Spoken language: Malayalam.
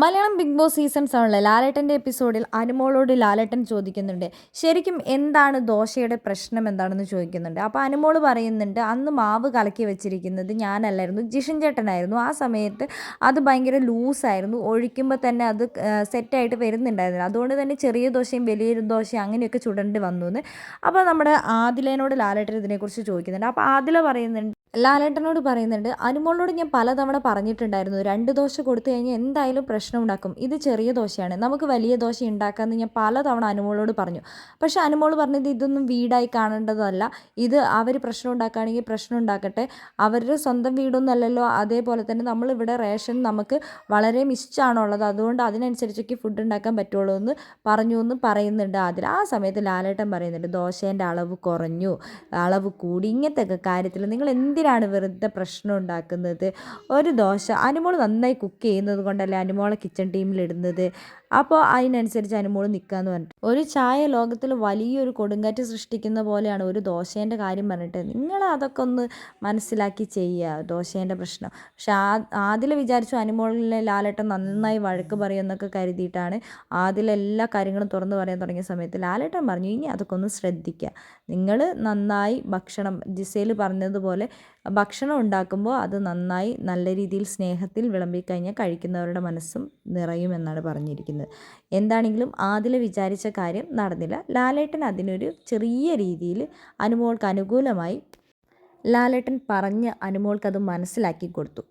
മലയാളം ബിഗ് ബോസ് സീസൺ 7 ലാലേട്ടൻ്റെ എപ്പിസോഡിൽ അനുമോളോട് ലാലേട്ടൻ ചോദിക്കുന്നുണ്ട്, ശരിക്കും എന്താണ് ദോശയുടെ പ്രശ്നം എന്താണെന്ന് ചോദിക്കുന്നുണ്ട്. അപ്പോൾ അനുമോൾ പറയുന്നുണ്ട്, അന്ന് മാവ് കലക്കി വെച്ചിരിക്കുന്നത് ഞാനല്ലായിരുന്നു, ജിഷൻ ചേട്ടനായിരുന്നു. ആ സമയത്ത് അത് ഭയങ്കര ലൂസായിരുന്നു, ഒഴിക്കുമ്പോൾ തന്നെ അത് സെറ്റായിട്ട് വരുന്നുണ്ടായിരുന്നില്ല. അതുകൊണ്ട് തന്നെ ചെറിയ ദോശയും വലിയ ദോശയും അങ്ങനെയൊക്കെ ചുടേണ്ടി വന്നു എന്ന്. അപ്പോൾ നമ്മുടെ ആദിലേനോട് ലാലേട്ടൻ ഇതിനെക്കുറിച്ച് ചോദിക്കുന്നുണ്ട്. അപ്പോൾ ആദില പറയുന്നുണ്ട്, ലാലേട്ടനോട് പറയുന്നുണ്ട്, അനുമോളോട് ഞാൻ പലതവണ പറഞ്ഞിട്ടുണ്ടായിരുന്നു, 2 ദോശ കൊടുത്തു കഴിഞ്ഞാൽ എന്തായാലും പ്രശ്നം ഉണ്ടാക്കും, ഇത് ചെറിയ ദോശയാണ്, നമുക്ക് വലിയ ദോശ ഉണ്ടാക്കാമെന്ന് ഞാൻ പലതവണ അനുമോളോട് പറഞ്ഞു. പക്ഷെ അനുമോൾ പറഞ്ഞത് ഇതൊന്നും വീടായി കാണേണ്ടതല്ല, ഇത് അവർ പ്രശ്നം ഉണ്ടാക്കുകയാണെങ്കിൽ പ്രശ്നം ഉണ്ടാക്കട്ടെ, അവരുടെ സ്വന്തം വീടൊന്നും അല്ലല്ലോ. അതേപോലെ തന്നെ നമ്മളിവിടെ റേഷൻ നമുക്ക് വളരെ മിസ്റ്റാണുള്ളത്, അതുകൊണ്ട് അതിനനുസരിച്ചൊക്കെ ഫുഡ് ഉണ്ടാക്കാൻ പറ്റുള്ളൂ എന്ന് പറഞ്ഞു എന്ന് പറയുന്നുണ്ട് അതിൽ. ആ സമയത്ത് ലാലേട്ടൻ പറയുന്നുണ്ട്, ദോശേൻ്റെ അളവ് കുറഞ്ഞു, അളവ് കൂടി, ഇങ്ങനത്തെ കാര്യത്തിൽ നിങ്ങൾ എന്തിനാണ് വെറുതെ പ്രശ്നം ഉണ്ടാക്കുന്നത്? ഒരു ദോശ അനുമോൾ നന്നായി കുക്ക് ചെയ്യുന്നത് കൊണ്ടല്ലേ അനുമോളെ കിച്ചൺ ടീമിലിടുന്നത്. അപ്പോൾ അതിനനുസരിച്ച് അനുമോൾ നിൽക്കാമെന്ന് പറഞ്ഞിട്ട് ഒരു ചായ ലോകത്തിൽ വലിയൊരു കൊടുങ്കാറ്റ് സൃഷ്ടിക്കുന്ന പോലെയാണ് ഒരു ദോശേൻ്റെ കാര്യം പറഞ്ഞിട്ട്. നിങ്ങൾ അതൊക്കെ ഒന്ന് മനസ്സിലാക്കി ചെയ്യുക, ദോശേൻ്റെ പ്രശ്നം. പക്ഷെ ആദിൽ വിചാരിച്ചു അനുമോളിലെ ലാലേട്ടൻ നന്നായി വഴക്ക് പറയുമെന്നൊക്കെ കരുതിയിട്ടാണ് ആദിൽ എല്ലാ കാര്യങ്ങളും തുറന്നു പറയാൻ തുടങ്ങിയ സമയത്ത് ലാലേട്ടൻ പറഞ്ഞു, ഇനി അതൊക്കെ ഒന്ന് ശ്രദ്ധിക്കുക, നിങ്ങൾ നന്നായി ഭക്ഷണം ജിസേൽ പറഞ്ഞതുപോലെ ഭക്ഷണം ഉണ്ടാക്കുമ്പോൾ അത് നന്നായി നല്ല രീതിയിൽ സ്നേഹത്തിൽ വിളമ്പിക്കഴിഞ്ഞാൽ കഴിക്കുന്നവരുടെ മനസ്സും നിറയുമെന്നാണ് പറഞ്ഞിരിക്കുന്നത്. എന്താണെങ്കിലും ആദിൽ വിചാരിച്ച കാര്യം നടന്നില്ല. ലാലേട്ടൻ അതിനൊരു ചെറിയ രീതിയിൽ അനുമോൾക്ക് അനുകൂലമായി ലാലേട്ടൻ പറഞ്ഞ് അനുമോൾക്കത് മനസ്സിലാക്കി കൊടുത്തു.